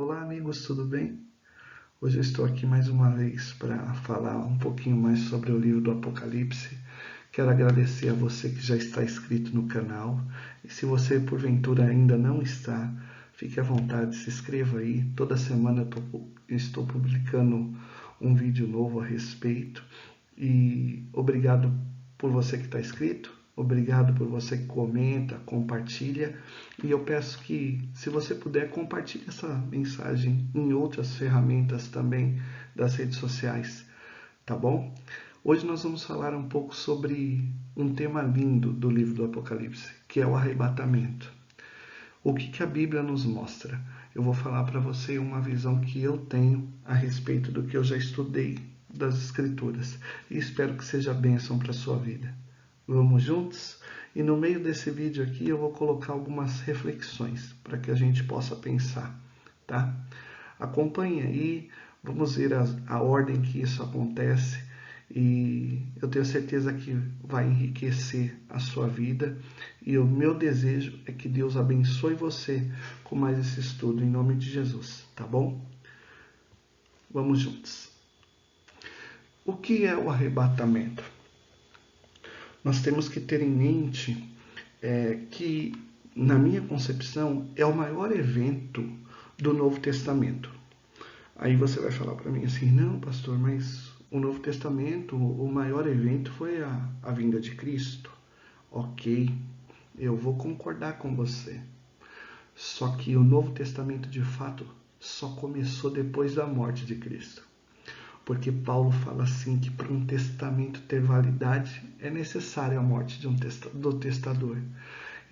Olá, amigos, tudo bem? Hoje eu estou aqui mais uma vez para falar um pouquinho mais sobre o livro do Apocalipse. Quero agradecer a você que já está inscrito no canal. E se você porventura ainda não está, fique à vontade, se inscreva aí. Toda semana eu estou publicando um vídeo novo a respeito. E obrigado por você que está inscrito. Obrigado por você que comenta, compartilha. E eu peço que, se você puder, compartilhe essa mensagem em outras ferramentas também das redes sociais, tá bom? Hoje nós vamos falar um pouco sobre um tema lindo do livro do Apocalipse, que é o arrebatamento. O que a Bíblia nos mostra? Eu vou falar para você uma visão que eu tenho a respeito do que eu já estudei das Escrituras e espero que seja bênção para a sua vida. Vamos juntos? E no meio desse vídeo aqui eu vou colocar algumas reflexões para que a gente possa pensar, tá? Acompanhe aí, vamos ver a ordem que isso acontece e eu tenho certeza que vai enriquecer a sua vida e o meu desejo é que Deus abençoe você com mais esse estudo em nome de Jesus, tá bom? Vamos juntos. O que é o arrebatamento? Nós temos que ter em mente que, na minha concepção, é o maior evento do Novo Testamento. Aí você vai falar para mim assim, não, pastor, mas o Novo Testamento, o maior evento foi a vinda de Cristo. Ok, eu vou concordar com você. Só que o Novo Testamento, de fato, só começou depois da morte de Cristo. Porque Paulo fala assim que para um testamento ter validade é necessária a morte do testador.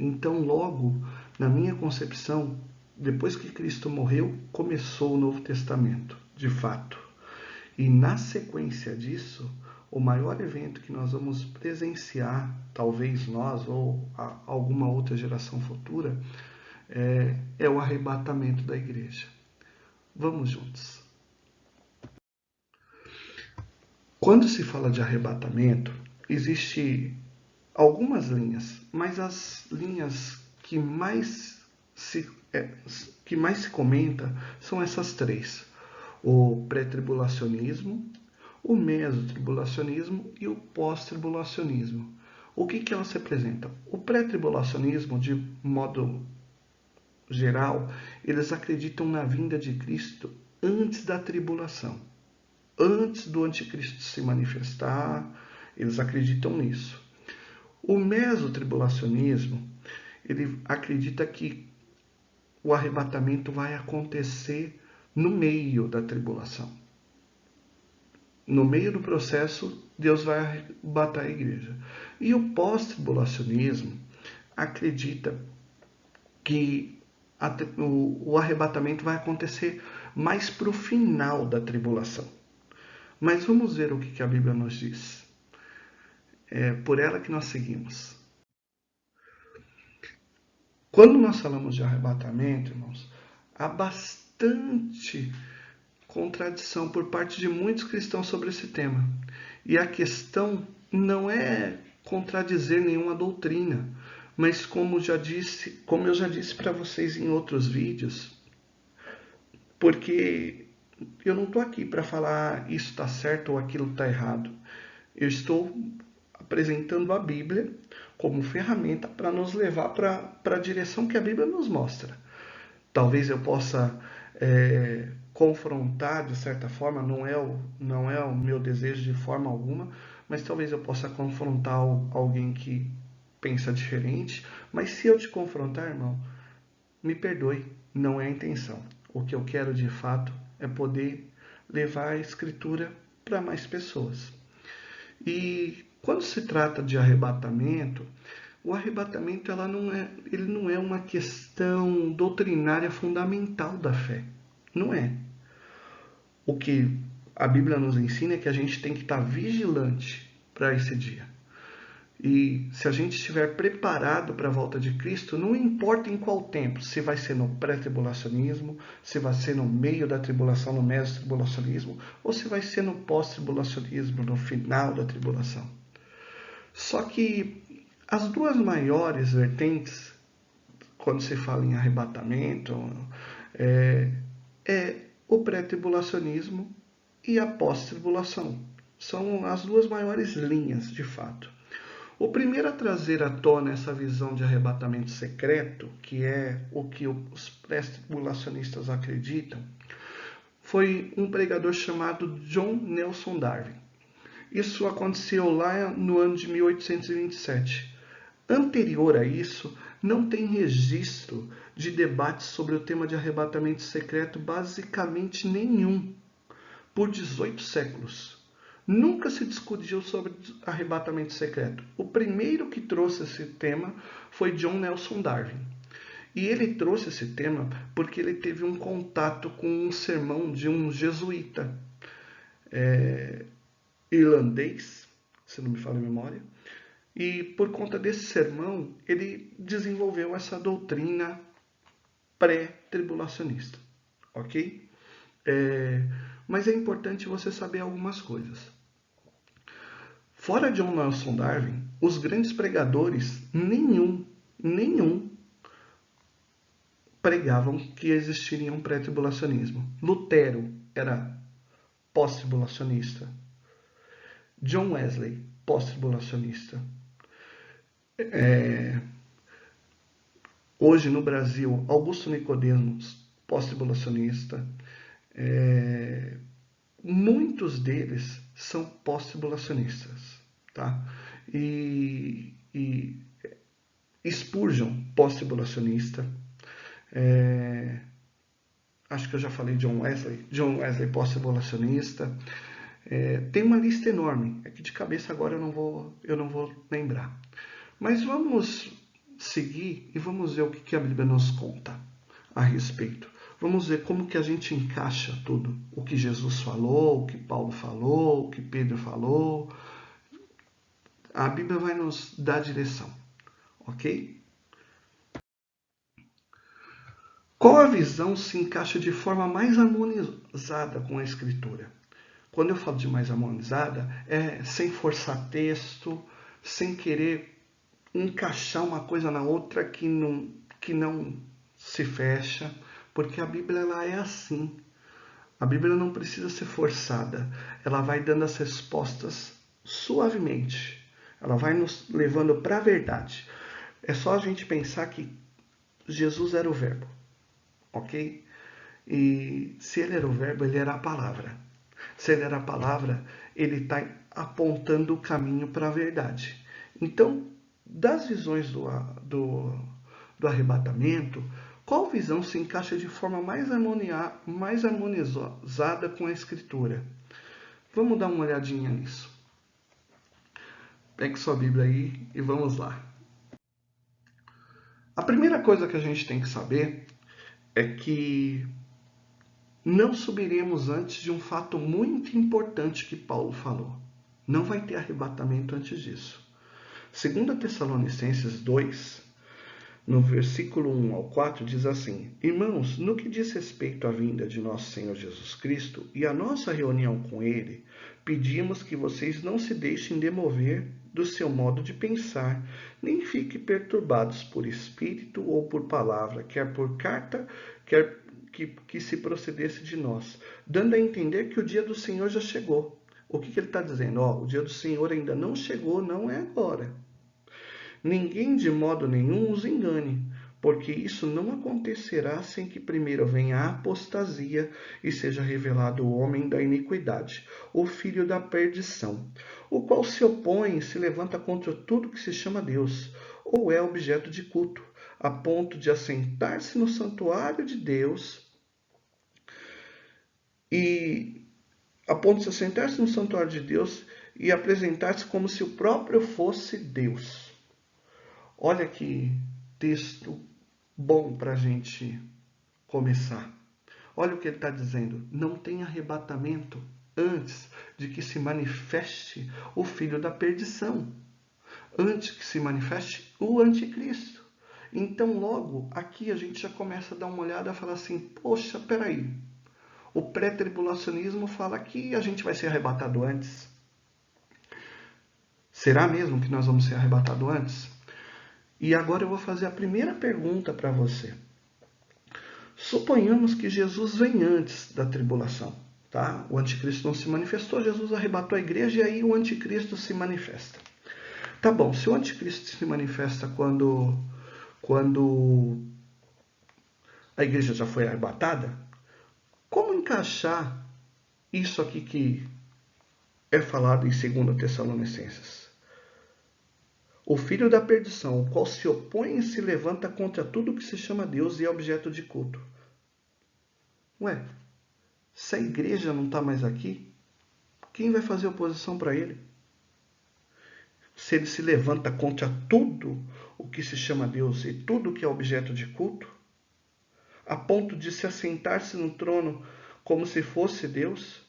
Então, logo, na minha concepção, depois que Cristo morreu, começou o Novo Testamento, de fato. E na sequência disso, o maior evento que nós vamos presenciar, talvez nós ou alguma outra geração futura, é o arrebatamento da igreja. Vamos juntos. Quando se fala de arrebatamento, existe algumas linhas, mas as linhas que mais se comenta são essas três: o pré-tribulacionismo, o mesotribulacionismo e o pós-tribulacionismo. O que elas representam? O pré-tribulacionismo, de modo geral, eles acreditam na vinda de Cristo antes da tribulação, antes do anticristo se manifestar, eles acreditam nisso. O mesotribulacionismo, ele acredita que o arrebatamento vai acontecer no meio da tribulação. No meio do processo, Deus vai arrebatar a igreja. E o pós-tribulacionismo acredita que o arrebatamento vai acontecer mais para o final da tribulação. Mas vamos ver o que a Bíblia nos diz. É por ela que nós seguimos. Quando nós falamos de arrebatamento, irmãos, há bastante contradição por parte de muitos cristãos sobre esse tema. E a questão não é contradizer nenhuma doutrina, mas como eu já disse para vocês em outros vídeos, porque eu não estou aqui para falar isso está certo ou aquilo está errado. Eu estou apresentando a Bíblia como ferramenta para nos levar para a direção que a Bíblia nos mostra. Talvez eu possa confrontar de certa forma, não é o meu desejo de forma alguma, mas talvez eu possa confrontar alguém que pensa diferente. Mas se eu te confrontar, irmão, me perdoe, não é a intenção. O que eu quero de fato é poder levar a Escritura para mais pessoas. E quando se trata de arrebatamento, o arrebatamento ele não é uma questão doutrinária fundamental da fé. Não é. O que a Bíblia nos ensina é que a gente tem que estar vigilante para esse dia. E se a gente estiver preparado para a volta de Cristo, não importa em qual tempo, se vai ser no pré-tribulacionismo, se vai ser no meio da tribulação, no meso-tribulacionismo, ou se vai ser no pós-tribulacionismo, no final da tribulação. Só que as duas maiores vertentes, quando se fala em arrebatamento, é o pré-tribulacionismo e a pós-tribulação. São as duas maiores linhas, de fato. O primeiro a trazer à tona essa visão de arrebatamento secreto, que é o que os pré-tribulacionistas acreditam, foi um pregador chamado John Nelson Darby. Isso aconteceu lá no ano de 1827. Anterior a isso, não tem registro de debate sobre o tema de arrebatamento secreto basicamente nenhum, por 18 séculos. Nunca se discutiu sobre arrebatamento secreto. O primeiro que trouxe esse tema foi John Nelson Darby. E ele trouxe esse tema porque ele teve um contato com um sermão de um jesuíta irlandês, se não me falha a memória, e por conta desse sermão ele desenvolveu essa doutrina pré-tribulacionista, ok? Mas é importante você saber algumas coisas. Fora John Nelson Darby, os grandes pregadores, nenhum pregavam que existiria um pré-tribulacionismo. Lutero era pós-tribulacionista. John Wesley, pós-tribulacionista. Hoje no Brasil, Augusto Nicodemos, pós-tribulacionista. Muitos deles são pós-tribulacionistas, tá? E Spurgeon, pós-tribulacionista. Acho que eu já falei John Wesley pós-tribulacionista. Tem uma lista enorme, é que de cabeça agora eu não vou lembrar. Mas vamos seguir e vamos ver o que a Bíblia nos conta a respeito. Vamos ver como que a gente encaixa tudo. O que Jesus falou, o que Paulo falou, o que Pedro falou. A Bíblia vai nos dar direção, ok? Qual a visão se encaixa de forma mais harmonizada com a Escritura? Quando eu falo de mais harmonizada, é sem forçar texto, sem querer encaixar uma coisa na outra que não se fecha, porque a Bíblia ela é assim. A Bíblia não precisa ser forçada, ela vai dando as respostas suavemente, ela vai nos levando para a verdade. É só a gente pensar que Jesus era o Verbo, ok? E se ele era o Verbo, ele era a palavra. Se ele era a palavra, ele está apontando o caminho para a verdade. Então, das visões do arrebatamento, qual visão se encaixa de forma mais harmonizada com a Escritura? Vamos dar uma olhadinha nisso. Pegue sua Bíblia aí e vamos lá. A primeira coisa que a gente tem que saber é que não subiremos antes de um fato muito importante que Paulo falou. Não vai ter arrebatamento antes disso. 2 Tessalonicenses 2, no versículo 1 ao 4, diz assim: Irmãos, no que diz respeito à vinda de nosso Senhor Jesus Cristo e à nossa reunião com Ele, pedimos que vocês não se deixem demover do seu modo de pensar, nem fiquem perturbados por espírito ou por palavra, quer por carta, quer que se procedesse de nós, dando a entender que o dia do Senhor já chegou. O que ele está dizendo? O dia do Senhor ainda não chegou, não é agora. Ninguém de modo nenhum os engane, porque isso não acontecerá sem que primeiro venha a apostasia e seja revelado o homem da iniquidade, o filho da perdição, o qual se opõe e se levanta contra tudo que se chama Deus, ou é objeto de culto, a ponto de assentar-se no santuário de Deus e apresentar-se como se o próprio fosse Deus. Olha que texto bom para a gente começar. Olha o que ele está dizendo. Não tem arrebatamento antes de que se manifeste o filho da perdição. Antes que se manifeste o anticristo. Então, logo, aqui a gente já começa a dar uma olhada e falar assim, poxa, peraí. O pré-tribulacionismo fala que a gente vai ser arrebatado antes. Será mesmo que nós vamos ser arrebatados antes? E agora eu vou fazer a primeira pergunta para você. Suponhamos que Jesus vem antes da tribulação, tá? O anticristo não se manifestou, Jesus arrebatou a igreja e aí o anticristo se manifesta. Tá bom, se o anticristo se manifesta quando a igreja já foi arrebatada, como encaixar isso aqui que é falado em 2 Tessalonicenses? O filho da perdição, o qual se opõe e se levanta contra tudo que se chama Deus e é objeto de culto. Ué, se a igreja não está mais aqui, quem vai fazer oposição para ele? Se ele se levanta contra tudo o que se chama Deus e tudo que é objeto de culto, a ponto de se assentar-se no trono como se fosse Deus,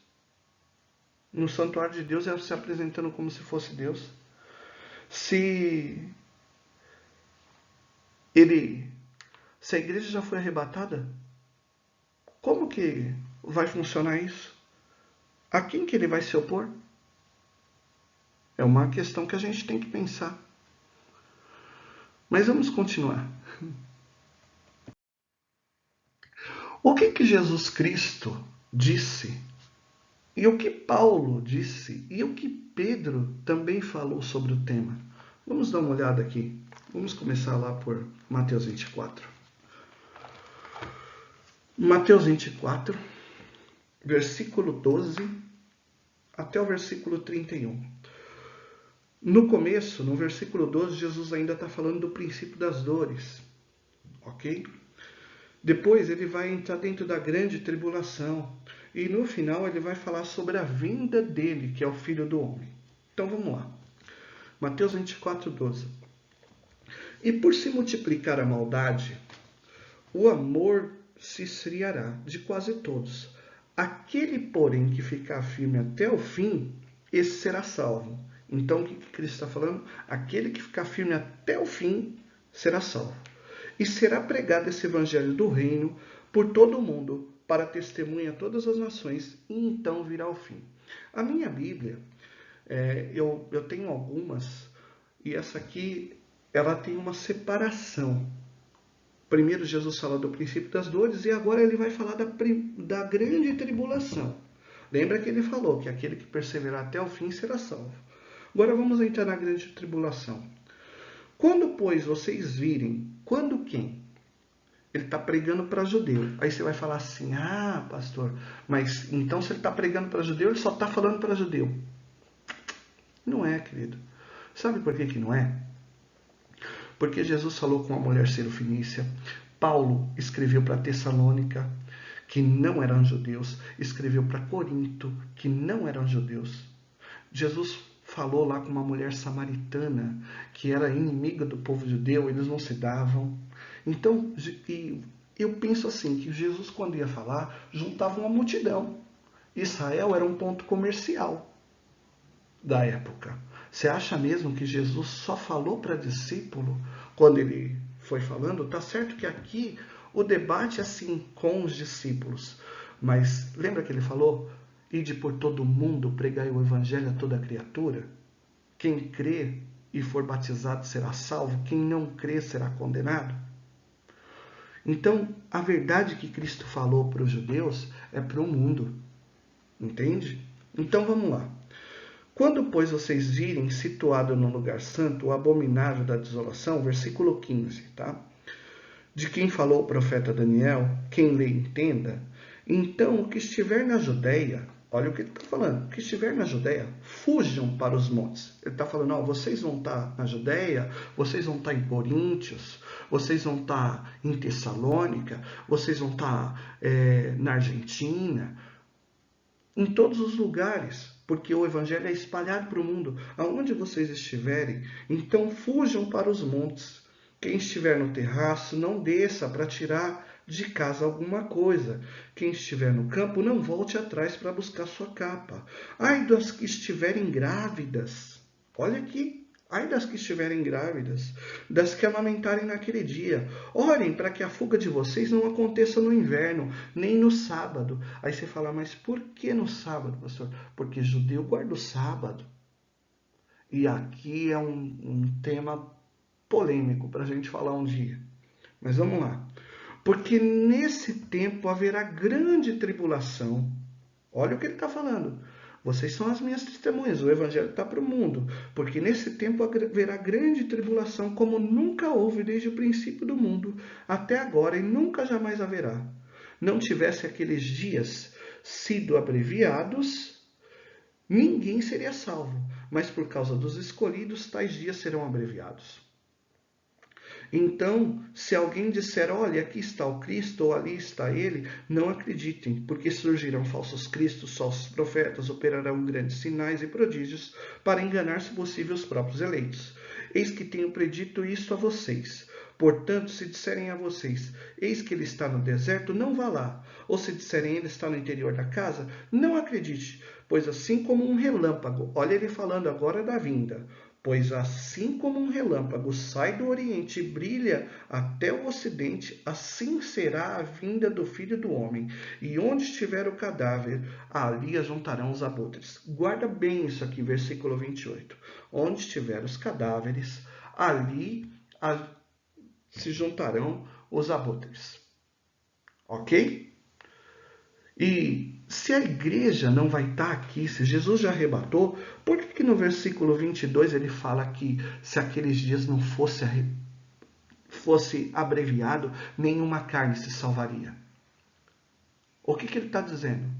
no santuário de Deus, se apresentando como se fosse Deus. Se a igreja já foi arrebatada, como que vai funcionar isso? A quem que ele vai se opor? É uma questão que a gente tem que pensar. Mas vamos continuar. O que Jesus Cristo disse, e o que Paulo disse, e o que Pedro também falou sobre o tema? Vamos dar uma olhada aqui. Vamos começar lá por Mateus 24. Mateus 24, versículo 12 até o versículo 31. No começo, no versículo 12, Jesus ainda está falando do princípio das dores, ok? Depois ele vai entrar dentro da grande tribulação e no final ele vai falar sobre a vinda dele, que é o Filho do Homem. Então vamos lá. Mateus 24, 12. E por se multiplicar a maldade, o amor se esfriará de quase todos. Aquele, porém, que ficar firme até o fim, esse será salvo. Então, o que Cristo está falando? Aquele que ficar firme até o fim será salvo. E será pregado esse evangelho do reino por todo o mundo, para testemunha a todas as nações, e então virá o fim. A minha Bíblia, eu tenho algumas, e essa aqui, ela tem uma separação. Primeiro Jesus fala do princípio das dores e agora ele vai falar da grande tribulação. Lembra que ele falou que aquele que perseverar até o fim será salvo. Agora vamos entrar na grande tribulação. Quando, pois, vocês virem, quando quem? Ele está pregando para judeu. Aí você vai falar assim, pastor, mas então se ele está pregando para judeu, ele só está falando para judeu. Não é, querido. Sabe por que não é? Porque Jesus falou com a mulher sirofenícia, Paulo escreveu para Tessalônica, que não eram judeus, escreveu para Corinto, que não eram judeus. Jesus falou lá com uma mulher samaritana, que era inimiga do povo judeu, eles não se davam. Então, eu penso assim, que Jesus, quando ia falar, juntava uma multidão. Israel era um ponto comercial da época. Você acha mesmo que Jesus só falou para discípulo quando ele foi falando? Tá certo que aqui o debate é assim com os discípulos, mas lembra que ele falou? Ide por todo mundo, pregai o evangelho a toda criatura. Quem crê e for batizado será salvo, quem não crê será condenado. Então, a verdade que Cristo falou para os judeus é para o mundo, entende? Então vamos lá. Quando, pois, vocês virem situado no lugar santo o abominável da desolação, versículo 15, tá? De quem falou o profeta Daniel, quem lê entenda, então o que estiver na Judéia, olha o que ele está falando, o que estiver na Judéia, fujam para os montes. Ele está falando, vocês vão estar na Judéia, vocês vão estar em Coríntios, vocês vão estar em Tessalônica, vocês vão estar na Argentina, em todos os lugares, porque o evangelho é espalhado para o mundo. Aonde vocês estiverem, então fujam para os montes. Quem estiver no terraço, não desça para tirar de casa alguma coisa. Quem estiver no campo, não volte atrás para buscar sua capa. Ai das que estiverem grávidas. Olha aqui. Ai das que estiverem grávidas, das que amamentarem naquele dia. Orem para que a fuga de vocês não aconteça no inverno, nem no sábado. Aí você fala, mas por que no sábado, pastor? Porque judeu guarda o sábado. E aqui é um tema polêmico para a gente falar um dia. Mas vamos lá. Porque nesse tempo haverá grande tribulação. Olha o que ele está falando. Vocês são as minhas testemunhas, o evangelho está para o mundo. Porque nesse tempo haverá grande tribulação, como nunca houve desde o princípio do mundo, até agora, e nunca jamais haverá. Não tivesse aqueles dias sido abreviados, ninguém seria salvo. Mas por causa dos escolhidos, tais dias serão abreviados. Então, se alguém disser, olha, aqui está o Cristo, ou ali está ele, não acreditem, porque surgirão falsos cristos, falsos profetas, operarão grandes sinais e prodígios para enganar, se possível, os próprios eleitos. Eis que tenho predito isto a vocês. Portanto, se disserem a vocês, eis que ele está no deserto, não vá lá. Ou se disserem, ele está no interior da casa, não acredite, pois assim como um relâmpago, olha ele falando agora da vinda, pois assim como um relâmpago sai do Oriente e brilha até o Ocidente, assim será a vinda do Filho do Homem. E onde estiver o cadáver, ali ajuntarão os abutres. Guarda bem isso aqui, versículo 28. Onde estiver os cadáveres, ali se juntarão os abutres. Ok? E se a igreja não vai estar aqui, se Jesus já arrebatou, por que no versículo 22 ele fala que se aqueles dias não fosse abreviado, nenhuma carne se salvaria? O que ele está dizendo?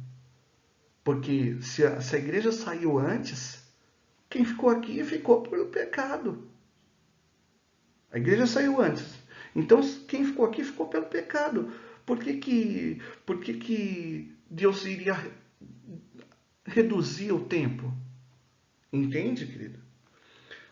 Porque se a igreja saiu antes, quem ficou aqui ficou pelo pecado. A igreja saiu antes. Então, quem ficou aqui ficou pelo pecado. Por que Deus iria reduzir o tempo? Entende, querido?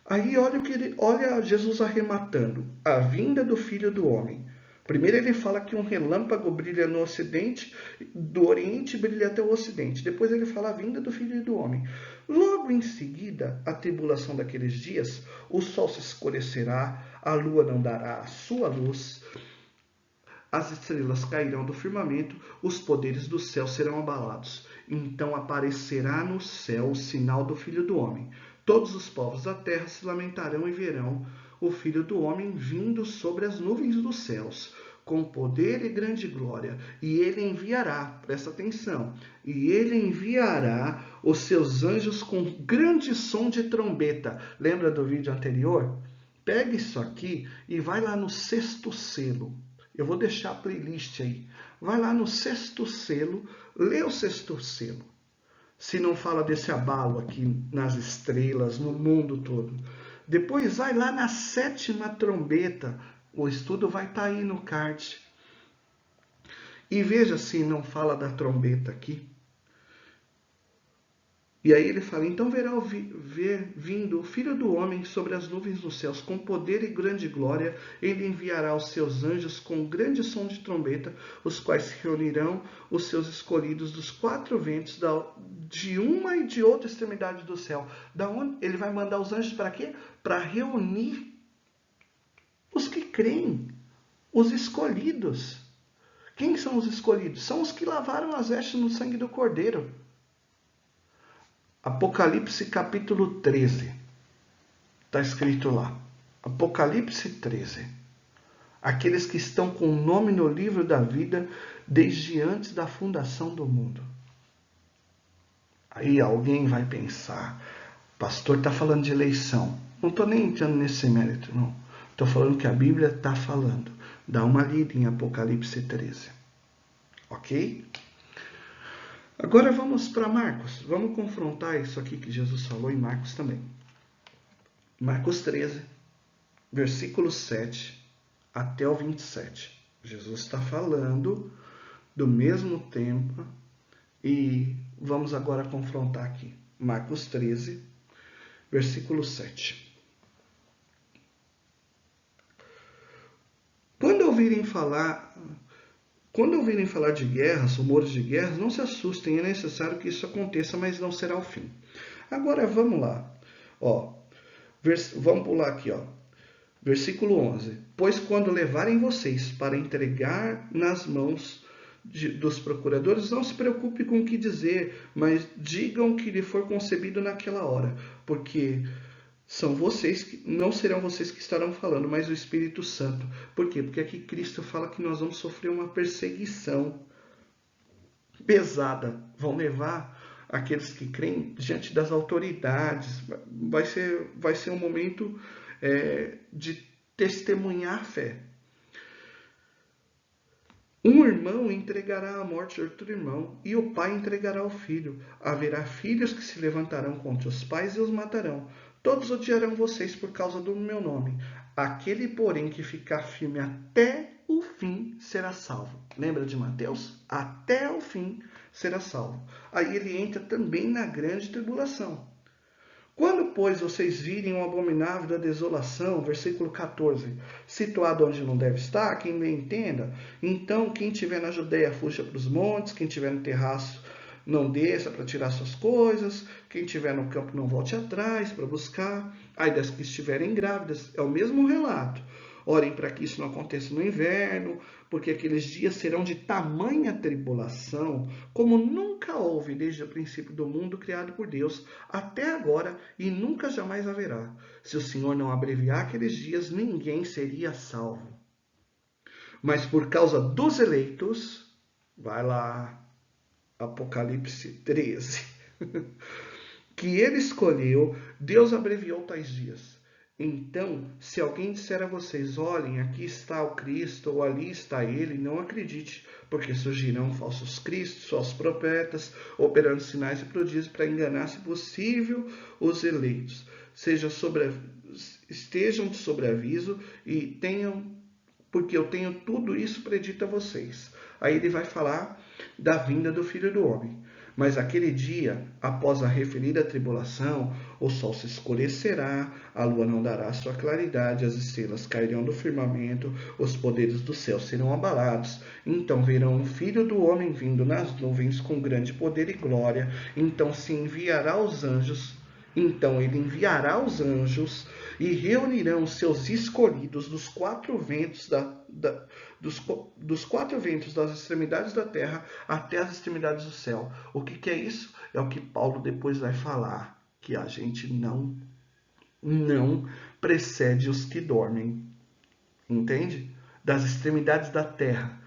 Aí olha Jesus arrematando a vinda do Filho do Homem. Primeiro ele fala que um relâmpago brilha no ocidente, do oriente brilha até o ocidente. Depois ele fala a vinda do Filho do Homem. Logo em seguida, a tribulação daqueles dias, o sol se escurecerá, a lua não dará a sua luz, as estrelas cairão do firmamento, os poderes do céu serão abalados. Então aparecerá no céu o sinal do Filho do Homem. Todos os povos da terra se lamentarão e verão o Filho do Homem vindo sobre as nuvens dos céus, com poder e grande glória. E ele enviará, presta atenção, e ele enviará os seus anjos com grande som de trombeta. Lembra do vídeo anterior? Pega isso aqui e vai lá no sexto selo. Eu vou deixar a playlist aí. Vai lá no sexto selo, lê o sexto selo. Se não fala desse abalo aqui nas estrelas, no mundo todo. Depois vai lá na sétima trombeta. O estudo vai estar aí no card. E veja se não fala da trombeta aqui. E aí ele fala, então verá vindo o Filho do Homem sobre as nuvens dos céus, com poder e grande glória. Ele enviará os seus anjos com grande som de trombeta, os quais se reunirão os seus escolhidos dos quatro ventos, de uma e de outra extremidade do céu. Da onde ele vai mandar os anjos para quê? Para reunir os que creem, os escolhidos. Quem são os escolhidos? São os que lavaram as vestes no sangue do Cordeiro. Apocalipse capítulo 13. Está escrito lá. Apocalipse 13. Aqueles que estão com o nome no livro da vida desde antes da fundação do mundo. Aí alguém vai pensar, pastor está falando de eleição. Não estou nem entrando nesse mérito, não. Estou falando que a Bíblia está falando. Dá uma lida em Apocalipse 13. Ok? Agora vamos para Marcos. Vamos confrontar isso aqui que Jesus falou em Marcos também. Marcos 13, versículo 7 até o 27. Jesus está falando do mesmo tempo e vamos agora confrontar aqui. Marcos 13, versículo 7. Quando ouvirem falar de guerras, rumores de guerras, não se assustem, é necessário que isso aconteça, mas não será o fim. Agora vamos lá. Vamos pular aqui. Versículo 11. Pois quando levarem vocês para entregar nas mãos dos procuradores, não se preocupe com o que dizer, mas digam o que lhe for concebido naquela hora, porque São vocês que não serão vocês que estarão falando, mas o Espírito Santo. Por quê? Porque aqui Cristo fala que nós vamos sofrer uma perseguição pesada. Vão levar aqueles que creem diante das autoridades. Vai ser um momento de testemunhar a fé. Um irmão entregará à morte outro irmão, e o pai entregará ao filho. Haverá filhos que se levantarão contra os pais e os matarão. Todos odiarão vocês por causa do meu nome. Aquele, porém, que ficar firme até o fim será salvo. Lembra de Mateus? Até o fim será salvo. Aí ele entra também na grande tribulação. Quando, pois, vocês virem o abominável da desolação, versículo 14, situado onde não deve estar, quem me entenda, então quem estiver na Judeia fuja para os montes, quem estiver no terraço não desça para tirar suas coisas, quem estiver no campo não volte atrás para buscar, aí das que estiverem grávidas, é o mesmo relato. Orem para que isso não aconteça no inverno, porque aqueles dias serão de tamanha tribulação, como nunca houve desde o princípio do mundo criado por Deus, até agora e nunca jamais haverá. Se o Senhor não abreviar aqueles dias, ninguém seria salvo. Mas por causa dos eleitos, vai lá, Apocalipse 13, que ele escolheu, Deus abreviou tais dias. Então, se alguém disser a vocês, olhem, aqui está o Cristo, ou ali está ele, não acredite, porque surgirão falsos cristos, falsos profetas, operando sinais e prodígios para enganar, se possível, os eleitos. Estejam de sobreaviso e tenham, porque eu tenho tudo isso predito a vocês. Aí ele vai falar da vinda do Filho do Homem. Mas aquele dia, após a referida tribulação, o sol se escurecerá, a lua não dará sua claridade, as estrelas cairão do firmamento, os poderes do céu serão abalados. Então verão o Filho do Homem vindo nas nuvens com grande poder e glória. Então ele enviará os anjos e reunirão os seus escolhidos dos quatro ventos dos quatro ventos das extremidades da terra até as extremidades do céu. O que é isso? É o que Paulo depois vai falar, que a gente não precede os que dormem. Entende? Das extremidades da terra,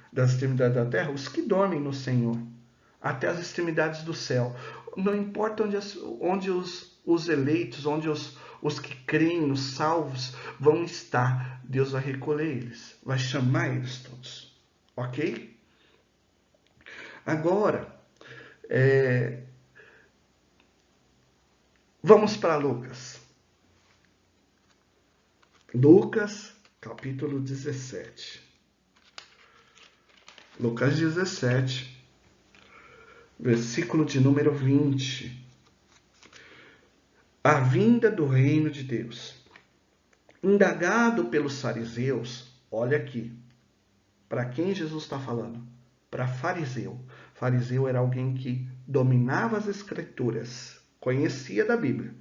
os que dormem no Senhor, até as extremidades do céu. Não importa onde os eleitos, onde os que creem, os salvos, vão estar. Deus vai recolher eles, vai chamar eles todos. Ok? Agora, vamos para Lucas. Lucas, capítulo 17. Lucas 17, versículo de número 20. A vinda do reino de Deus. Indagado pelos fariseus, olha aqui, para quem Jesus está falando? Para fariseu. Fariseu era alguém que dominava as escrituras, conhecia da Bíblia,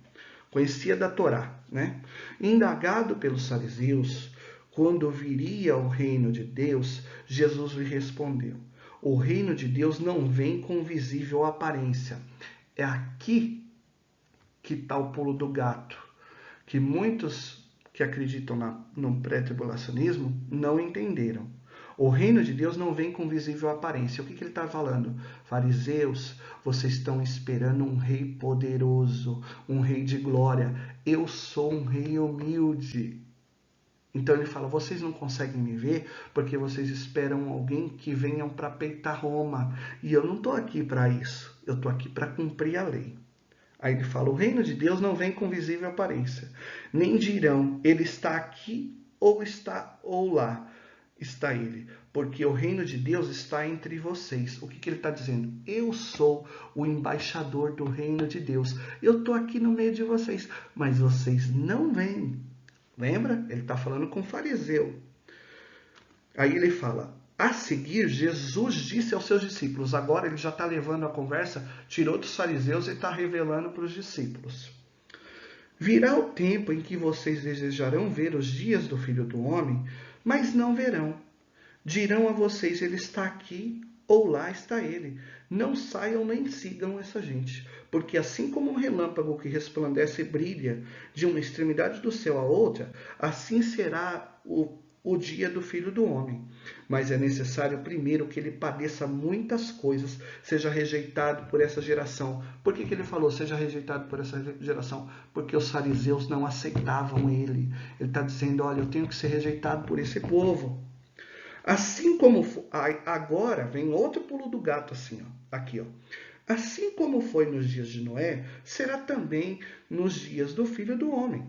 conhecia da Torá, né? Indagado pelos fariseus, quando viria o reino de Deus, Jesus lhe respondeu: o reino de Deus não vem com visível aparência. É aqui que está o pulo do gato, que muitos que acreditam no pré-tribulacionismo não entenderam. O reino de Deus não vem com visível aparência. O que ele está falando? Fariseus, vocês estão esperando um rei poderoso, um rei de glória. Eu sou um rei humilde. Então ele fala, vocês não conseguem me ver porque vocês esperam alguém que venha para peitar Roma. E eu não estou aqui para isso. Eu estou aqui para cumprir a lei. Aí ele fala, o reino de Deus não vem com visível aparência. Nem dirão, ele está aqui ou lá está ele. Porque o reino de Deus está entre vocês. O que ele está dizendo? Eu sou o embaixador do reino de Deus. Eu estou aqui no meio de vocês, mas vocês não vêm. Lembra? Ele está falando com o fariseu. Aí ele fala, a seguir, Jesus disse aos seus discípulos, agora ele já está levando a conversa, tirou dos fariseus e está revelando para os discípulos. Virá o tempo em que vocês desejarão ver os dias do Filho do Homem, mas não verão. Dirão a vocês, ele está aqui ou lá está ele. Não saiam nem sigam essa gente, porque assim como um relâmpago que resplandece e brilha de uma extremidade do céu à outra, assim será o dia do Filho do Homem. Mas é necessário primeiro que ele padeça muitas coisas, seja rejeitado por essa geração. Por que ele falou seja rejeitado por essa geração? Porque os fariseus não aceitavam ele. Ele está dizendo, olha, eu tenho que ser rejeitado por esse povo. Assim como agora vem outro pulo do gato assim, ó, aqui, ó. Assim como foi nos dias de Noé, será também nos dias do Filho do Homem.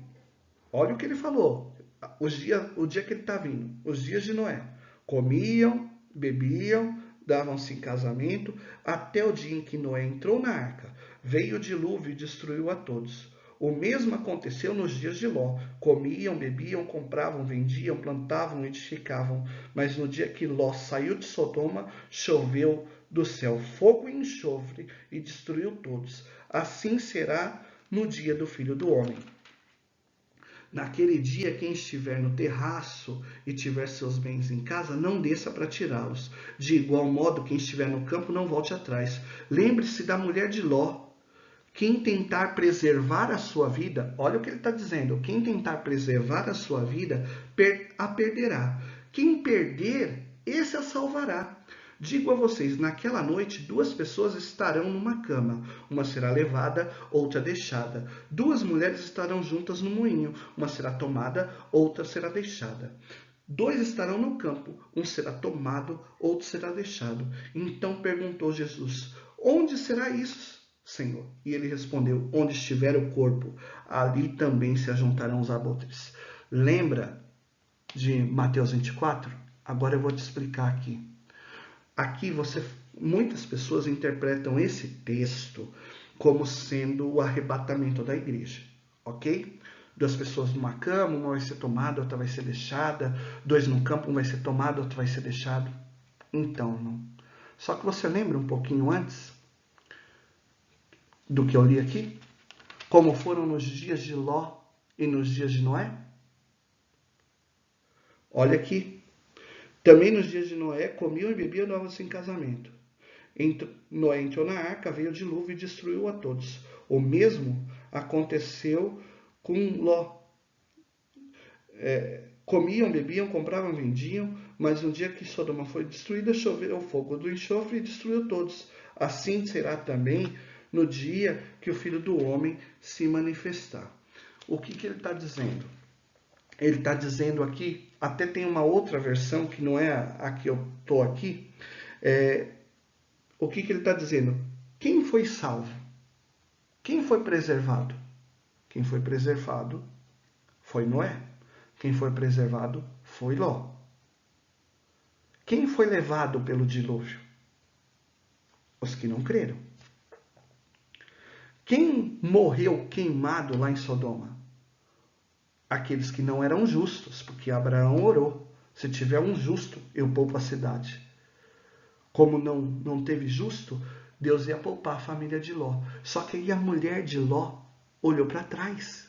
Olha o que ele falou. O dia que ele está vindo, os dias de Noé. Comiam, bebiam, davam-se em casamento, até o dia em que Noé entrou na arca. Veio o dilúvio e destruiu a todos. O mesmo aconteceu nos dias de Ló. Comiam, bebiam, compravam, vendiam, plantavam, edificavam. Mas no dia que Ló saiu de Sodoma, choveu do céu fogo e enxofre e destruiu todos. Assim será no dia do Filho do Homem. Naquele dia, quem estiver no terraço e tiver seus bens em casa, não desça para tirá-los. De igual modo, quem estiver no campo, não volte atrás. Lembre-se da mulher de Ló. Quem tentar preservar a sua vida, olha o que ele está dizendo, quem tentar preservar a sua vida, a perderá. Quem perder, esse a salvará. Digo a vocês, naquela noite 2 pessoas estarão numa cama, uma será levada, outra deixada. 2 mulheres estarão juntas no moinho, uma será tomada, outra será deixada. 2 estarão no campo, um será tomado, outro será deixado. Então perguntou Jesus, onde será isso, Senhor? E ele respondeu, onde estiver o corpo, ali também se ajuntarão os abutres. Lembra de Mateus 24? Agora eu vou te explicar aqui. Aqui muitas pessoas interpretam esse texto como sendo o arrebatamento da igreja, ok? 2 pessoas numa cama, uma vai ser tomada, outra vai ser deixada. 2 no campo, um vai ser tomado, outro vai ser deixado. Então, não. Só que você lembra um pouquinho antes do que eu li aqui? Como foram nos dias de Ló e nos dias de Noé? Olha aqui. Também nos dias de Noé, comiam e bebiam, davam-se em casamento. Noé entrou na arca, veio o dilúvio e destruiu a todos. O mesmo aconteceu com Ló. Comiam, bebiam, compravam, vendiam, mas no dia que Sodoma foi destruída, choveu o fogo do enxofre e destruiu todos. Assim será também no dia que o Filho do Homem se manifestar. O que ele está dizendo? Ele está dizendo aqui, até tem uma outra versão que não é a que eu estou aqui. O que ele está dizendo? Quem foi salvo? Quem foi preservado? Quem foi preservado foi Noé. Quem foi preservado foi Ló. Quem foi levado pelo dilúvio? Os que não creram. Quem morreu queimado lá em Sodoma? Aqueles que não eram justos, porque Abraão orou. Se tiver um justo, eu poupo a cidade. Como não teve justo, Deus ia poupar a família de Ló. Só que aí a mulher de Ló olhou para trás.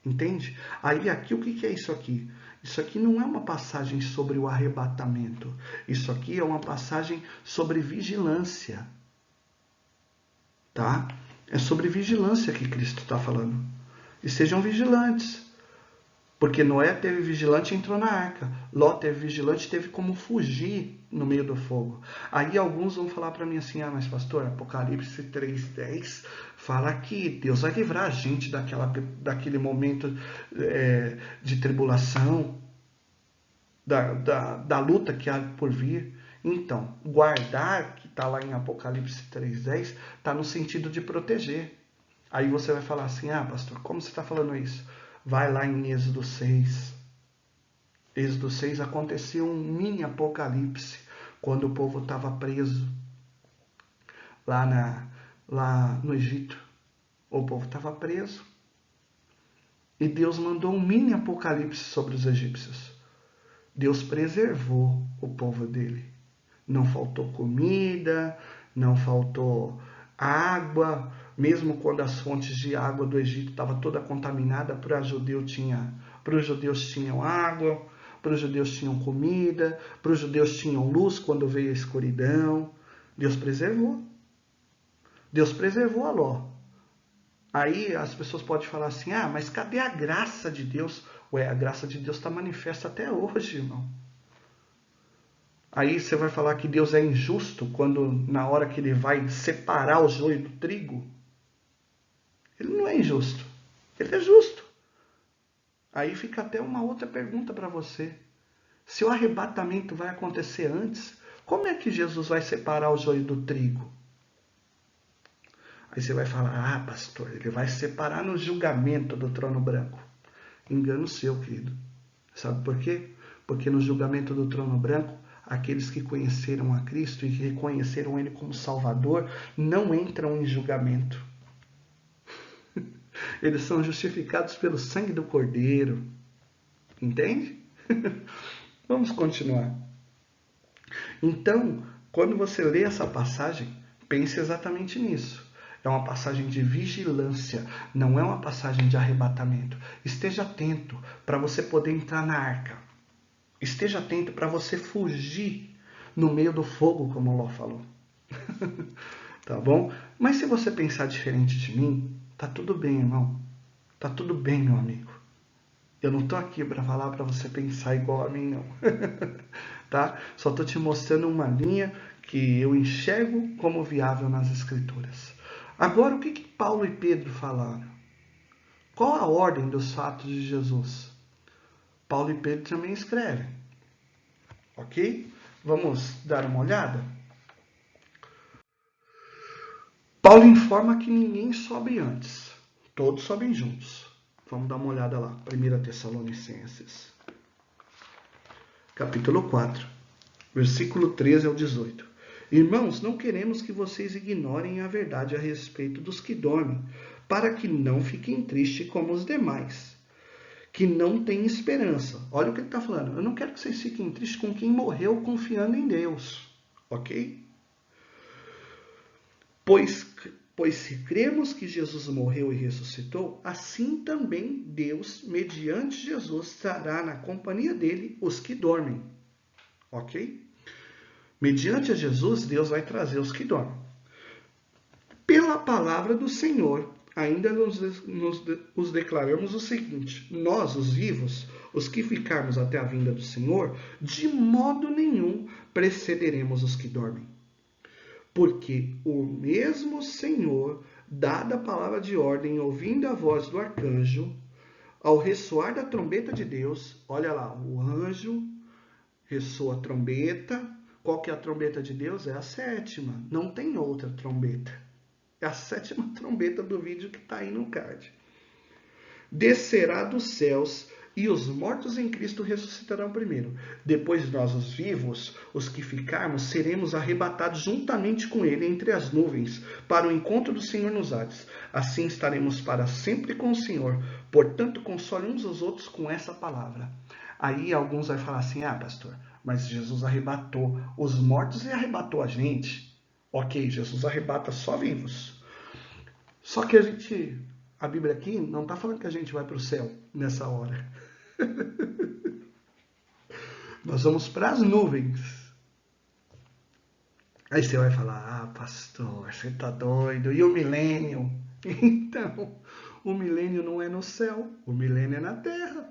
Entende? Aí aqui, o que é isso aqui? Isso aqui não é uma passagem sobre o arrebatamento. Isso aqui é uma passagem sobre vigilância. Tá? É sobre vigilância que Cristo está falando. E sejam vigilantes. Porque Noé teve vigilante e entrou na arca. Ló teve vigilante e teve como fugir no meio do fogo. Aí alguns vão falar para mim assim, mas pastor, Apocalipse 3:10 fala que Deus vai livrar a gente daquele momento de tribulação, da luta que há por vir. Então, guardar, que está lá em Apocalipse 3:10, está no sentido de proteger. Aí você vai falar assim, pastor, como você está falando isso? Vai lá em Êxodo 6. Êxodo 6 aconteceu um mini apocalipse, quando o povo estava preso lá no Egito. O povo estava preso. E Deus mandou um mini apocalipse sobre os egípcios. Deus preservou o povo dele. Não faltou comida, não faltou água. Mesmo quando as fontes de água do Egito estavam toda contaminada, para os judeus tinham água, para os judeus tinham comida, para os judeus tinham luz quando veio a escuridão. Deus preservou. Deus preservou a Ló. Aí as pessoas podem falar assim, mas cadê a graça de Deus? Ué, a graça de Deus está manifesta até hoje, irmão. Aí você vai falar que Deus é injusto quando na hora que ele vai separar o joio do trigo? Ele não é injusto, ele é justo. Aí fica até uma outra pergunta para você. Se o arrebatamento vai acontecer antes, como é que Jesus vai separar o joio do trigo? Aí você vai falar, pastor, ele vai separar no julgamento do trono branco. Engano seu, querido. Sabe por quê? Porque no julgamento do trono branco, aqueles que conheceram a Cristo e que reconheceram Ele como Salvador, não entram em julgamento. Eles são justificados pelo sangue do Cordeiro. Entende? Vamos continuar. Então, quando você lê essa passagem, pense exatamente nisso. É uma passagem de vigilância, não é uma passagem de arrebatamento. Esteja atento para você poder entrar na arca. Esteja atento para você fugir no meio do fogo, como o Ló falou. Tá bom? Mas se você pensar diferente de mim, tá tudo bem, irmão. Tá tudo bem, meu amigo. Eu não tô aqui para falar para você pensar igual a mim, não. Tá? Só tô te mostrando uma linha que eu enxergo como viável nas Escrituras. Agora, o que Paulo e Pedro falaram? Qual a ordem dos fatos de Jesus? Paulo e Pedro também escrevem. Ok? Vamos dar uma olhada? Paulo informa que ninguém sobe antes. Todos sobem juntos. Vamos dar uma olhada lá. 1 Tessalonicenses, capítulo 4, versículo 13 ao 18. Irmãos, não queremos que vocês ignorem a verdade a respeito dos que dormem, para que não fiquem tristes como os demais, que não têm esperança. Olha o que ele está falando. Eu não quero que vocês fiquem tristes com quem morreu confiando em Deus. Ok? Pois se cremos que Jesus morreu e ressuscitou, assim também Deus, mediante Jesus, trará na companhia dele os que dormem. Ok? Mediante a Jesus, Deus vai trazer os que dormem. Pela palavra do Senhor, ainda nos declaramos o seguinte: nós, os vivos, os que ficarmos até a vinda do Senhor, de modo nenhum precederemos os que dormem. Porque o mesmo Senhor, dada a palavra de ordem, ouvindo a voz do arcanjo, ao ressoar da trombeta de Deus, olha lá, o anjo ressoa a trombeta. Qual que é a trombeta de Deus? É a sétima, não tem outra trombeta. É a sétima trombeta do vídeo que está aí no card. Descerá dos céus e os mortos em Cristo ressuscitarão primeiro. Depois nós, os vivos, os que ficarmos, seremos arrebatados juntamente com ele entre as nuvens, para o encontro do Senhor nos ares. Assim estaremos para sempre com o Senhor. Portanto, console uns aos outros com essa palavra. Aí alguns vão falar assim, pastor, mas Jesus arrebatou os mortos e arrebatou a gente. Ok, Jesus arrebata só vivos. Só que a Bíblia aqui não está falando que a gente vai para o céu nessa hora. Nós vamos para as nuvens. Aí você vai falar, pastor, você está doido. E o milênio? Então, o milênio não é no céu, o milênio é na terra.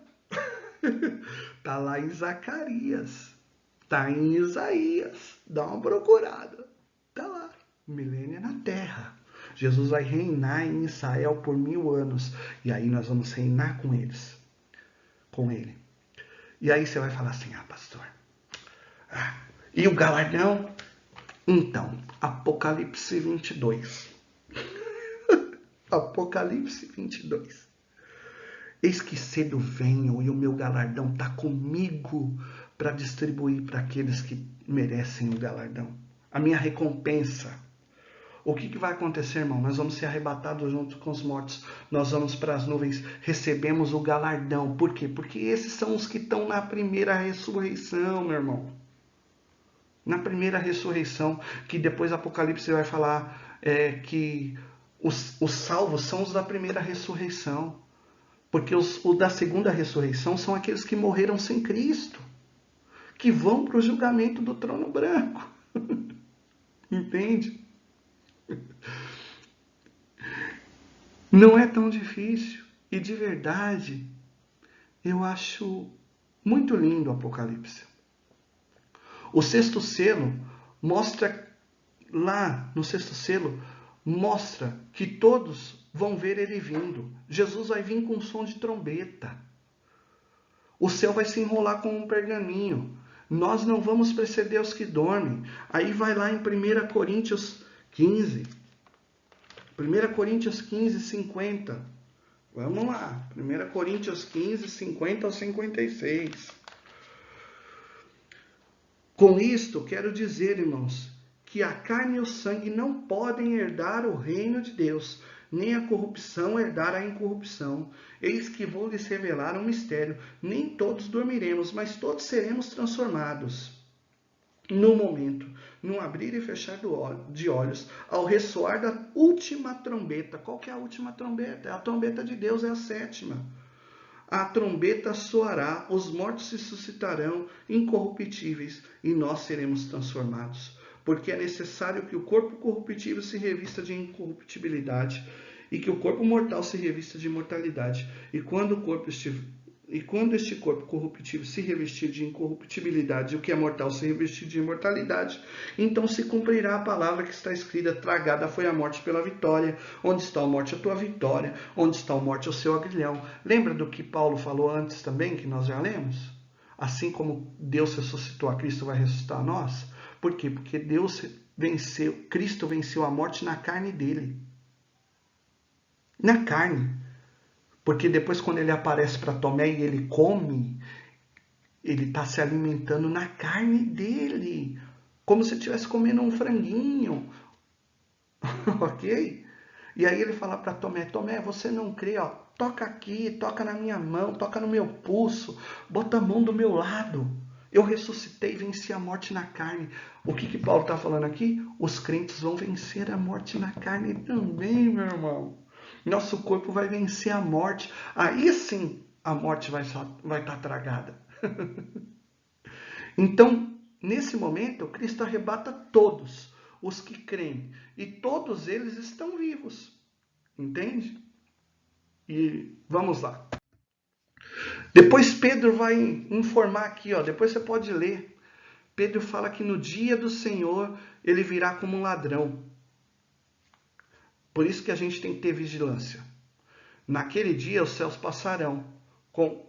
Está lá em Zacarias, está em Isaías. Dá uma procurada. Está lá, o milênio é na terra. Jesus vai reinar em Israel por 1000 anos. E aí nós vamos reinar com eles. Com ele. E aí você vai falar assim, pastor. E o galardão? Então, Apocalipse 22. Apocalipse 22. Eis que cedo venho e o meu galardão está comigo para distribuir para aqueles que merecem o galardão. A minha recompensa. O que vai acontecer, irmão? Nós vamos ser arrebatados junto com os mortos. Nós vamos para as nuvens, recebemos o galardão. Por quê? Porque esses são os que estão na primeira ressurreição, meu irmão. Na primeira ressurreição, que depois Apocalipse vai falar que os salvos são os da primeira ressurreição. Porque os da segunda ressurreição são aqueles que morreram sem Cristo, que vão para o julgamento do trono branco. Entende? Não é tão difícil. E de verdade, eu acho muito lindo o Apocalipse. O sexto selo mostra, lá no sexto selo, mostra que todos vão ver ele vindo. Jesus vai vir com um som de trombeta. O céu vai se enrolar com um pergaminho. Nós não vamos preceder os que dormem. Aí vai lá em 1 Coríntios 15. 1 Coríntios 15, 50. Vamos lá. 1 Coríntios 15, 50 ao 56. Com isto, quero dizer, irmãos, que a carne e o sangue não podem herdar o reino de Deus, nem a corrupção herdar a incorrupção. Eis que vou lhes revelar um mistério. Nem todos dormiremos, mas todos seremos transformados. No momento, num abrir e fechar de olhos, ao ressoar da última trombeta. Qual que é a última trombeta? A trombeta de Deus é a sétima. A trombeta soará, os mortos se suscitarão incorruptíveis e nós seremos transformados. Porque é necessário que o corpo corruptível se revista de incorruptibilidade e que o corpo mortal se revista de imortalidade. E quando este corpo corruptível se revestir de incorruptibilidade e o que é mortal se revestir de imortalidade, então se cumprirá a palavra que está escrita: tragada foi a morte pela vitória. Onde está a morte, a tua vitória? Onde está a morte, o seu aguilhão? Lembra do que Paulo falou antes também, que nós já lemos? Assim como Deus ressuscitou a Cristo, vai ressuscitar a nós? Por quê? Porque Deus venceu, Cristo venceu a morte na carne dele. Na carne. Porque depois, quando ele aparece para Tomé e ele come, ele está se alimentando na carne dele. Como se estivesse comendo um franguinho. Ok? E aí ele fala para Tomé: Tomé, você não crê? Ó, toca aqui, toca na minha mão, toca no meu pulso, bota a mão do meu lado. Eu ressuscitei, venci a morte na carne. O que Paulo está falando aqui? Os crentes vão vencer a morte na carne também, meu irmão. Nosso corpo vai vencer a morte. Aí sim a morte vai estar tragada. Então, nesse momento, Cristo arrebata todos os que creem. E todos eles estão vivos. Entende? E vamos lá. Depois Pedro vai informar aqui, ó, depois você pode ler. Pedro fala que no dia do Senhor ele virá como um ladrão. Por isso que a gente tem que ter vigilância. Naquele dia os céus passarão com...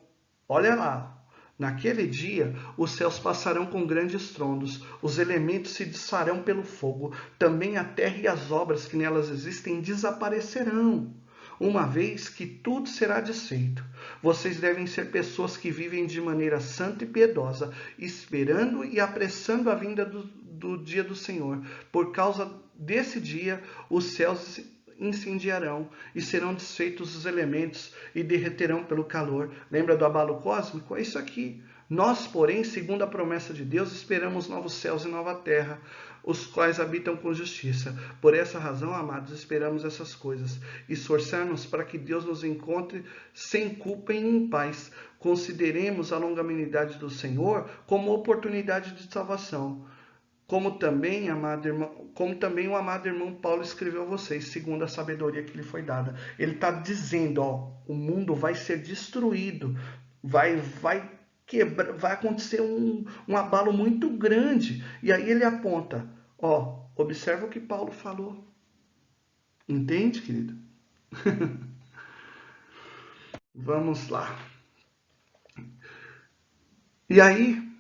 Olha lá. Naquele dia os céus passarão com grandes trondos, os elementos se desfarão pelo fogo, também a terra e as obras que nelas existem desaparecerão, uma vez que tudo será desfeito. Vocês devem ser pessoas que vivem de maneira santa e piedosa, esperando e apressando a vinda do dia do Senhor. Por causa desse dia, os céus incendiarão e serão desfeitos os elementos e derreterão pelo calor. Lembra do abalo cósmico? É isso aqui. Nós, porém, segundo a promessa de Deus, esperamos novos céus e nova terra, os quais habitam com justiça. Por essa razão, amados, esperamos essas coisas, esforçamos para que Deus nos encontre sem culpa e em paz. Consideremos a longanimidade do Senhor como oportunidade de salvação, como também o amado irmão Paulo escreveu a vocês, segundo a sabedoria que lhe foi dada. Ele está dizendo, ó, o mundo vai ser destruído, vai quebrar, vai acontecer um abalo muito grande. E aí ele aponta, ó, observa o que Paulo falou. Entende, querido? Vamos lá. E aí,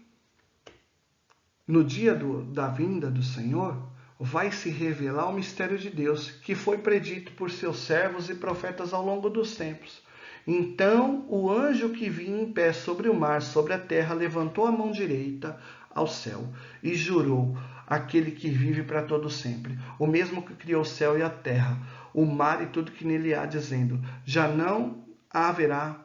no dia da vinda do Senhor, vai se revelar o mistério de Deus, que foi predito por seus servos e profetas ao longo dos tempos. Então o anjo que vinha em pé sobre o mar, sobre a terra, levantou a mão direita ao céu e jurou, aquele que vive para todo sempre, o mesmo que criou o céu e a terra, o mar e tudo que nele há, dizendo: já não haverá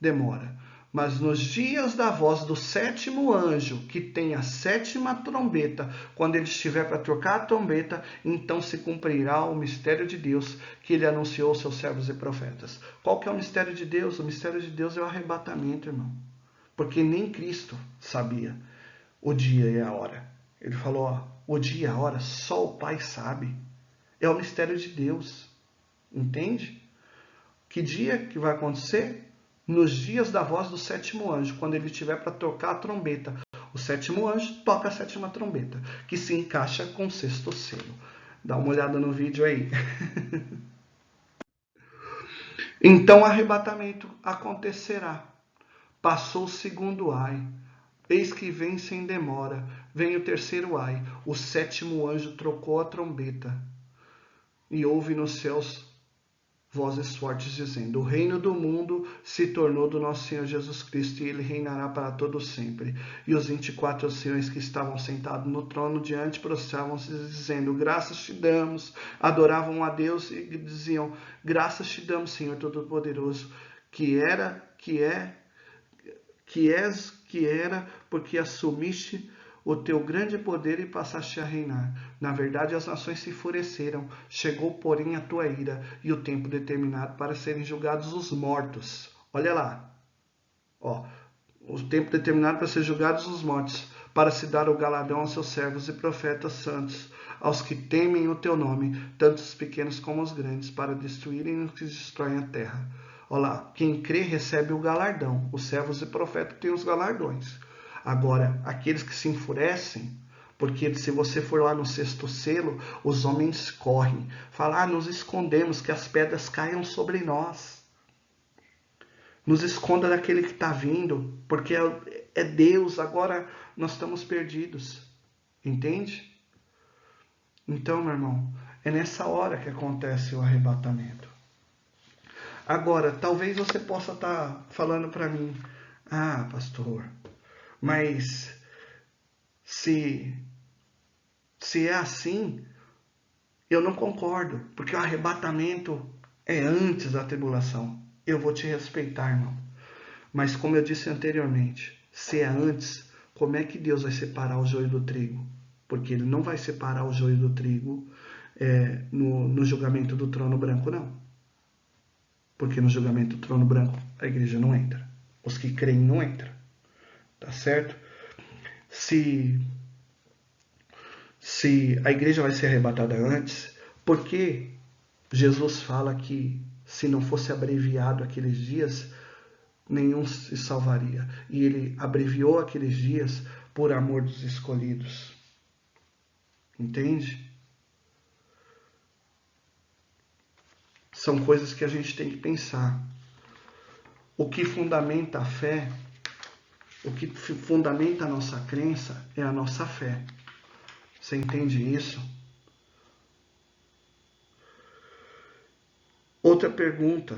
demora. Mas nos dias da voz do sétimo anjo, que tem a sétima trombeta, quando ele estiver para tocar a trombeta, então se cumprirá o mistério de Deus, que ele anunciou aos seus servos e profetas. Qual que é o mistério de Deus? O mistério de Deus é o arrebatamento, irmão. Porque nem Cristo sabia o dia e a hora. Ele falou, ó, o dia e a hora só o Pai sabe. É o mistério de Deus. Entende? Que dia que vai acontecer? Nos dias da voz do sétimo anjo, quando ele estiver para tocar a trombeta. O sétimo anjo toca a sétima trombeta, que se encaixa com o sexto selo. Dá uma olhada no vídeo aí. Então o arrebatamento acontecerá. Passou o segundo ai. Eis que vem sem demora. Vem o terceiro ai. O sétimo anjo trocou a trombeta. E houve nos céus vozes fortes dizendo: o reino do mundo se tornou do nosso Senhor Jesus Cristo, e ele reinará para todo sempre. E os 24 anciões que estavam sentados no trono diante prostravam-se, dizendo: graças te damos. Adoravam a Deus e diziam: graças te damos, Senhor Todo-Poderoso, que era, que és, que era, porque assumiste o teu grande poder e passaste a reinar. Na verdade, as nações se enfureceram. Chegou, porém, a tua ira e o tempo determinado para serem julgados os mortos. Olha lá. Ó, o tempo determinado para ser julgados os mortos, para se dar o galardão aos seus servos e profetas santos, aos que temem o teu nome, tanto os pequenos como os grandes, para destruírem os que destroem a terra. Olha lá, quem crê recebe o galardão. Os servos e profetas têm os galardões. Agora, aqueles que se enfurecem, porque se você for lá no sexto selo, os homens correm. Falam: nos escondemos, que as pedras caiam sobre nós. Nos esconda daquele que está vindo, porque é Deus, agora nós estamos perdidos. Entende? Então, meu irmão, é nessa hora que acontece o arrebatamento. Agora, talvez você possa estar falando para mim: ah, pastor, mas se é assim, eu não concordo, porque o arrebatamento é antes da tribulação. Eu vou te respeitar, irmão. Mas como eu disse anteriormente, se é antes, como é que Deus vai separar o joio do trigo? Porque ele não vai separar o joio do trigo no julgamento do trono branco, não. Porque no julgamento do trono branco a igreja não entra. Os que creem não entram. Tá certo? Se a igreja vai ser arrebatada antes, porque Jesus fala que se não fosse abreviado aqueles dias, nenhum se salvaria. E ele abreviou aqueles dias por amor dos escolhidos. Entende? São coisas que a gente tem que pensar. O que fundamenta a fé, o que fundamenta a nossa crença é a nossa fé. Você entende isso? Outra pergunta.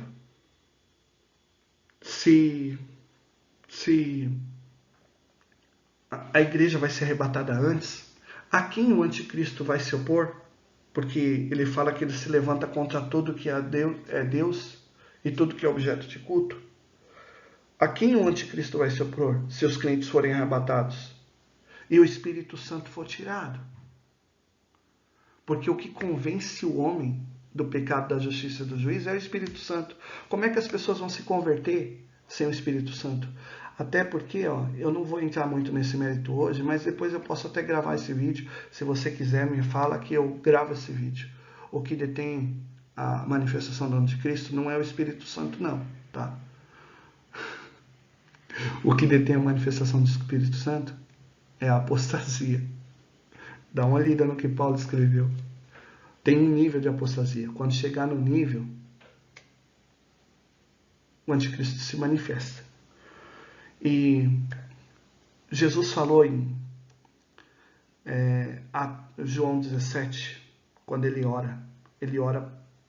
Se a igreja vai ser arrebatada antes, a quem o anticristo vai se opor? Porque ele fala que ele se levanta contra tudo que é Deus e tudo que é objeto de culto. A quem o anticristo vai se opor se os crentes forem arrebatados e o Espírito Santo for tirado? Porque o que convence o homem do pecado, da justiça e do juízo é o Espírito Santo. Como é que as pessoas vão se converter sem o Espírito Santo? Até porque, eu não vou entrar muito nesse mérito hoje, mas depois eu posso até gravar esse vídeo. Se você quiser, me fala que eu gravo esse vídeo. O que detém a manifestação do anticristo não é o Espírito Santo, não, tá? O que detém a manifestação do Espírito Santo é a apostasia. Dá uma lida no que Paulo escreveu. Tem um nível de apostasia. Quando chegar no nível, o anticristo se manifesta. E Jesus falou em João 17, quando ele ora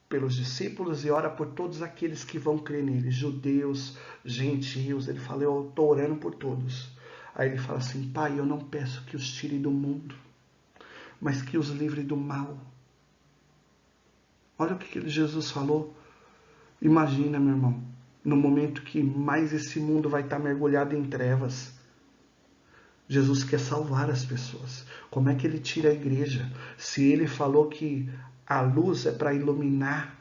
pelos discípulos e ora por todos aqueles que vão crer nele, judeus, gentios. Ele fala: eu estou orando por todos. Aí ele fala assim: Pai, eu não peço que os tire do mundo, mas que os livre do mal. Olha o que Jesus falou. Imagina, meu irmão, no momento que mais esse mundo vai estar mergulhado em trevas, Jesus quer salvar as pessoas. Como é que ele tira a igreja? Se ele falou que a luz é para iluminar,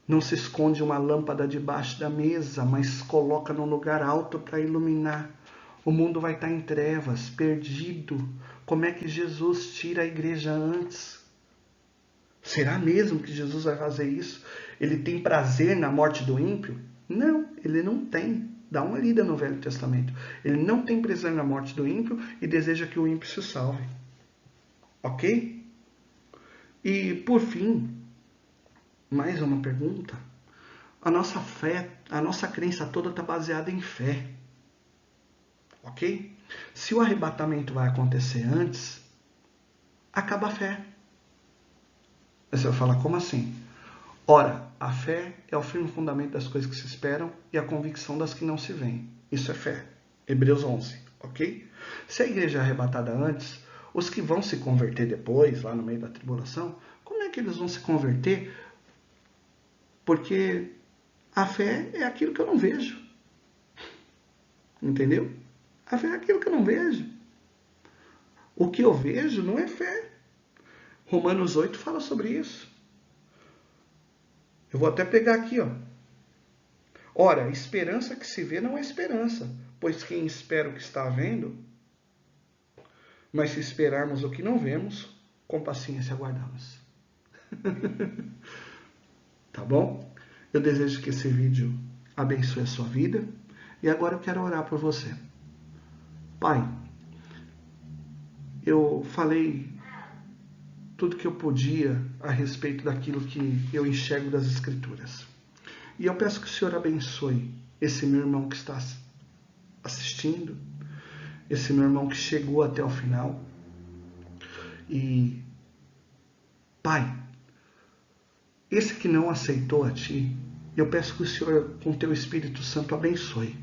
não se esconde uma lâmpada debaixo da mesa, mas coloca num lugar alto para iluminar. O mundo vai estar em trevas, perdido. Como é que Jesus tira a igreja antes? Será mesmo que Jesus vai fazer isso? Ele tem prazer na morte do ímpio? Não, ele não tem. Dá uma lida no Velho Testamento. Ele não tem prazer na morte do ímpio e deseja que o ímpio se salve. Ok? E, por fim, mais uma pergunta. A nossa fé, a nossa crença toda está baseada em fé. Ok? Se o arrebatamento vai acontecer antes, acaba a fé. Aí você vai falar, como assim? Ora, a fé é o firme fundamento das coisas que se esperam e a convicção das que não se veem. Isso é fé. Hebreus 11, ok? Se a igreja é arrebatada antes, os que vão se converter depois, lá no meio da tribulação, como é que eles vão se converter? Porque a fé é aquilo que eu não vejo. Entendeu? A fé é aquilo que eu não vejo. O que eu vejo não é fé. Romanos 8 fala sobre isso. Eu vou até pegar aqui, ó. Ora, esperança que se vê não é esperança, pois quem espera o que está vendo, mas se esperarmos o que não vemos, com paciência aguardamos. Tá bom? Eu desejo que esse vídeo abençoe a sua vida e agora eu quero orar por você. Pai, eu falei tudo que eu podia a respeito daquilo que eu enxergo das Escrituras. E eu peço que o Senhor abençoe esse meu irmão que está assistindo, esse meu irmão que chegou até o final. E, Pai, esse que não aceitou a Ti, eu peço que o Senhor, com Teu Espírito Santo, abençoe,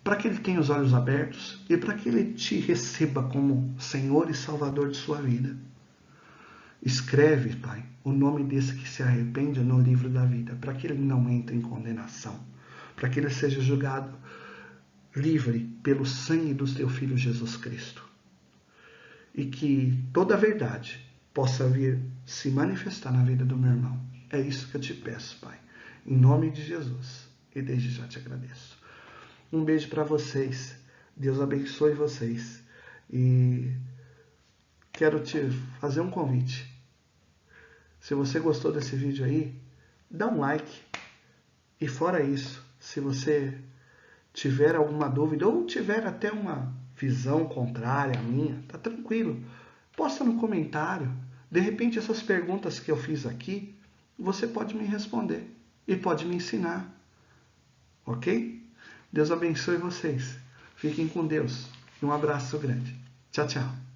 para que ele tenha os olhos abertos e para que ele Te receba como Senhor e Salvador de sua vida. Escreve, Pai, o nome desse que se arrepende no livro da vida, para que ele não entre em condenação, para que ele seja julgado livre pelo sangue do Teu Filho Jesus Cristo. E que toda a verdade possa vir se manifestar na vida do meu irmão. É isso que eu te peço, Pai. Em nome de Jesus. E desde já te agradeço. Um beijo para vocês. Deus abençoe vocês. E quero te fazer um convite. Se você gostou desse vídeo aí, dá um like. E fora isso, se você tiver alguma dúvida ou tiver até uma visão contrária à minha, tá tranquilo. Posta no comentário. De repente essas perguntas que eu fiz aqui, você pode me responder e pode me ensinar. Ok? Deus abençoe vocês. Fiquem com Deus. E um abraço grande. Tchau, tchau.